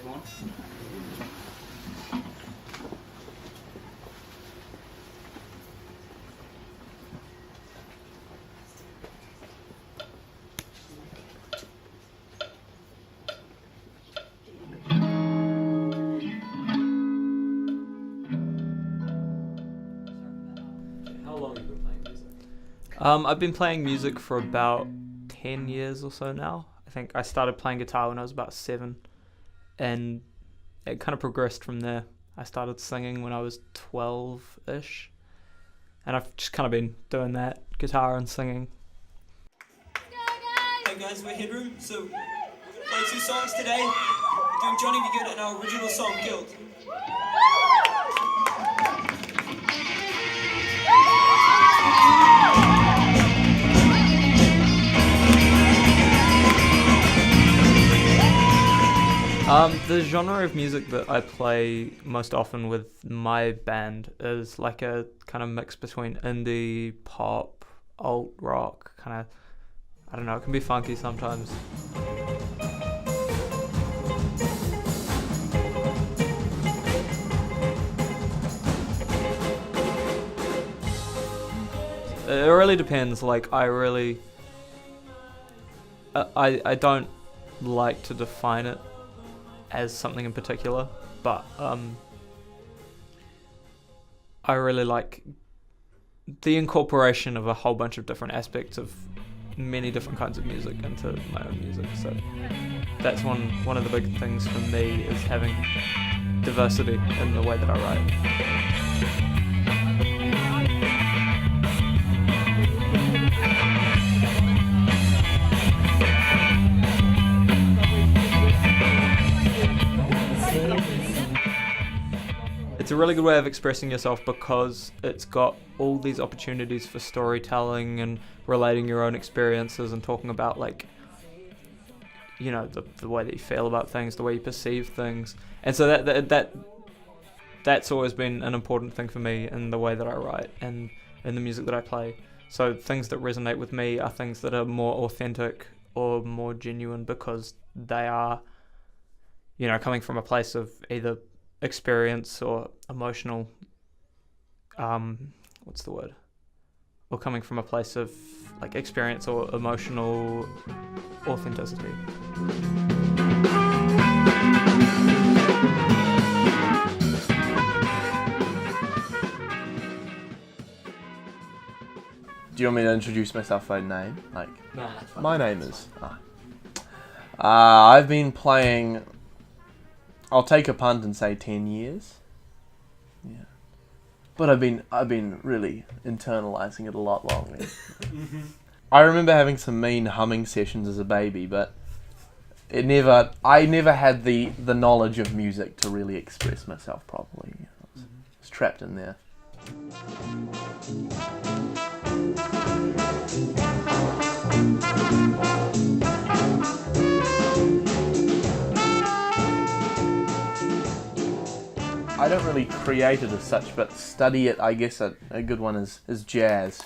microphone. How long have you been playing music? I've been playing music for about 10 years or so now. I think I started playing guitar when I was about 7, and it kind of progressed from there. I started singing when I was 12-ish, and I've just kind of been doing that, guitar and singing. Hey guys, we're Headroom, so we're going to play 2 songs today. We're doing Johnny Be Good and our original song, Guilt. The genre of music that I play most often with my band is like a kind of mix between indie, pop, alt rock, kind of, I don't know, it can be funky sometimes. It really depends, like I don't like to define it as something in particular, but I really like the incorporation of a whole bunch of different aspects of many different kinds of music into my own music. So that's one of the big things for me, is having diversity in the way that I write. It's a really good way of expressing yourself because it's got all these opportunities for storytelling and relating your own experiences and talking about, like, you know, the way that you feel about things, the way you perceive things. And so that's always been an important thing for me in the way that I write and in the music that I play. So things that resonate with me are things that are more authentic or more genuine because they are, you know, coming from a place of either experience or emotional, what's the word? Or coming from a place of like experience or emotional authenticity. Do you want me to introduce myself by name? Like, No, that's fine. my name is. I've been playing. I'll take a punt and say 10 years. Yeah, but I've been really internalizing it a lot longer. I remember having some mean humming sessions as a baby, but I never had the knowledge of music to really express myself properly. I was trapped in there. I don't really create it as such, but study it. I guess a good one is jazz.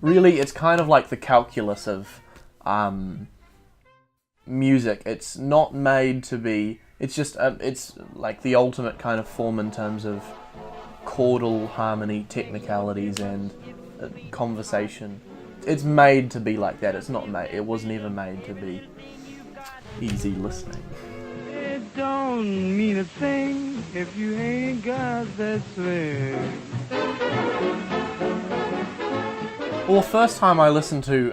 Really, it's kind of like the calculus of music. It's not made to be. It's just it's like the ultimate kind of form in terms of chordal harmony, technicalities, and conversation. It's made to be like that. It's not made. It was never made to be easy listening. It don't mean a thing if you ain't got that swing. Well, the first time I listened to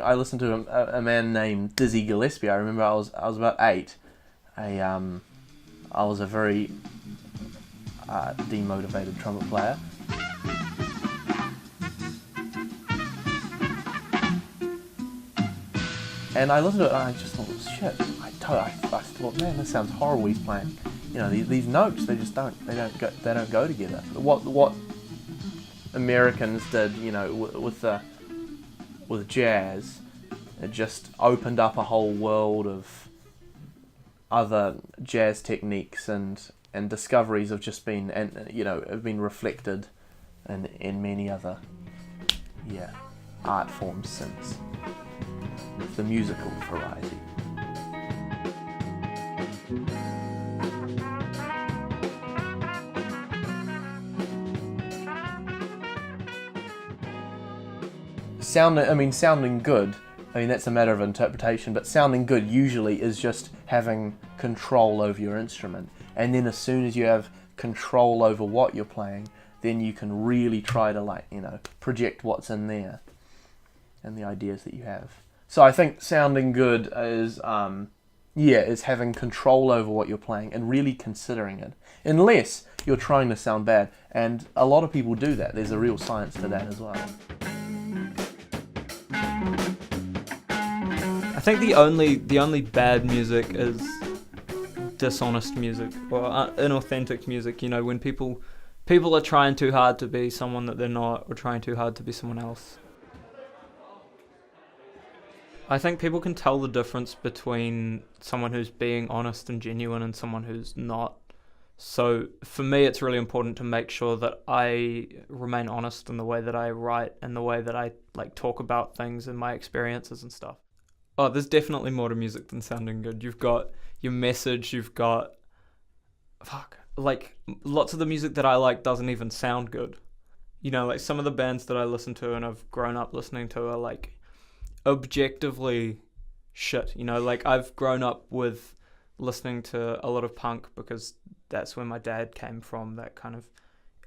a man named Dizzy Gillespie. I remember I was about 8. I was a very demotivated trumpet player. And I listened to it and I just thought, shit. I thought, man, this sounds horrible. He's playing, you know, these notes. They just don't go together. What Americans did, you know, with jazz, it just opened up a whole world of other jazz techniques and discoveries have just been, and you know, have been reflected and in many other art forms since, with the musical variety. Sounding good, that's a matter of interpretation, but sounding good usually is just having control over your instrument. And then as soon as you have control over what you're playing, then you can really try to project what's in there and the ideas that you have. So I think sounding good is having control over what you're playing and really considering it. Unless you're trying to sound bad, and a lot of people do that. There's a real science to that as well. I think the only bad music is dishonest music or inauthentic music. When people are trying too hard to be someone that they're not, or trying too hard to be someone else. I think people can tell the difference between someone who's being honest and genuine and someone who's not. So for me, it's really important to make sure that I remain honest in the way that I write and the way that I talk about things and my experiences and stuff. Oh, there's definitely more to music than sounding good. You've got your message, you've got... lots of the music that I like doesn't even sound good. Some of the bands that I listen to and I've grown up listening to are objectively shit. I've grown up with listening to a lot of punk because that's where my dad came from, that kind of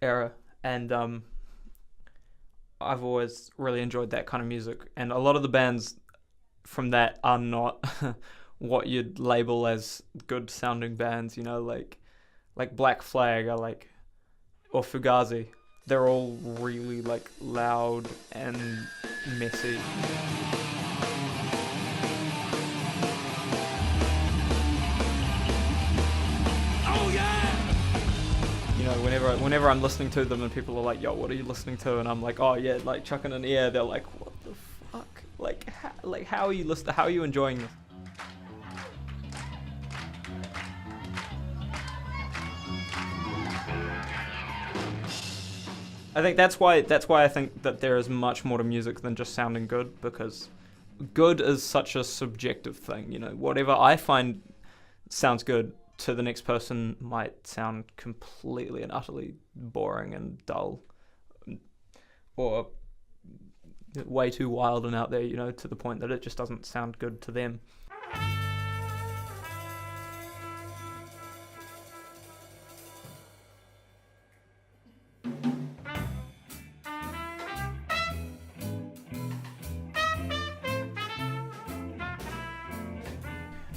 era. And I've always really enjoyed that kind of music. And a lot of the bands from that are not what you'd label as good sounding bands, like Black Flag or Fugazi. They're all really loud and messy. Oh yeah! Whenever I'm listening to them and people are like, yo, what are you listening to? And I'm like, oh yeah, chucking in the air. They're like, what the fuck? How are you listening? How are you enjoying this? I think that's why I think that there is much more to music than just sounding good, because good is such a subjective thing. Whatever I find sounds good to the next person might sound completely and utterly boring and dull, or way too wild and out there, to the point that it just doesn't sound good to them.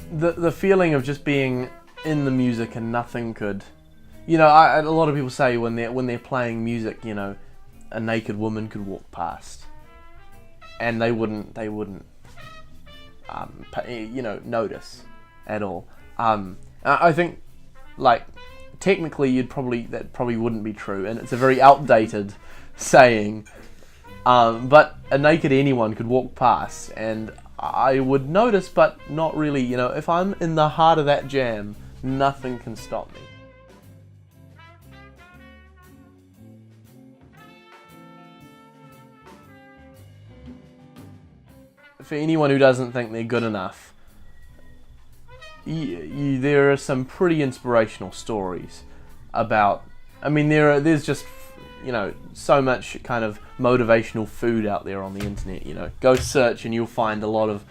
The feeling of just being in the music and nothing could, a lot of people say when they're playing music, a naked woman could walk past, and they wouldn't notice at all. I think technically that probably wouldn't be true, and it's a very outdated saying. But a naked anyone could walk past, and I would notice, but not really. If I'm in the heart of that jam, nothing can stop me. For anyone who doesn't think they're good enough, there are some pretty inspirational stories about... there's just, so much kind of motivational food out there on the internet, Go search and you'll find a lot of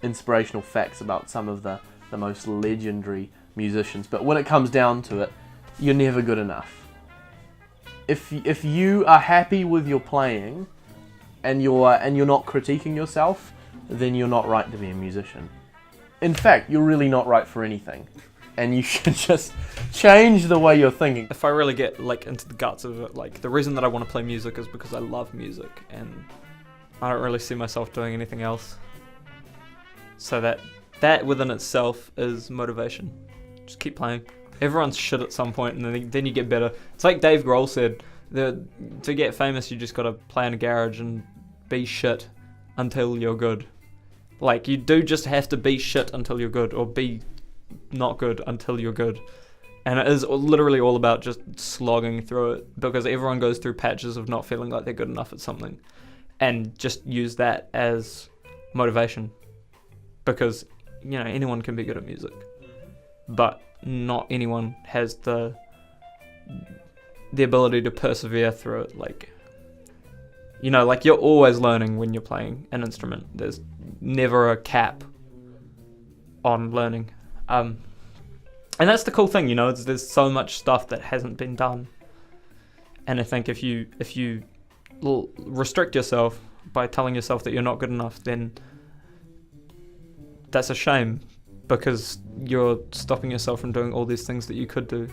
inspirational facts about some of the most legendary musicians. But when it comes down to it, you're never good enough. If you are happy with your playing and you're not critiquing yourself, then you're not right to be a musician. In fact, you're really not right for anything. And you should just change the way you're thinking. If I really get into the guts of it, the reason that I want to play music is because I love music, and I don't really see myself doing anything else. So that within itself is motivation. Just keep playing. Everyone's shit at some point, and then you get better. It's like Dave Grohl said, to get famous, you just gotta play in a garage and be shit until you're good. You do just have to be shit until you're good, or be not good until you're good. And it is literally all about just slogging through it, because everyone goes through patches of not feeling like they're good enough at something, and just use that as motivation, because anyone can be good at music, but not anyone has the ability to persevere through it. Like you're always learning when you're playing an instrument. There's never a cap on learning, and that's the cool thing. There's so much stuff that hasn't been done, and I think if you restrict yourself by telling yourself that you're not good enough, then that's a shame, because you're stopping yourself from doing all these things that you could do.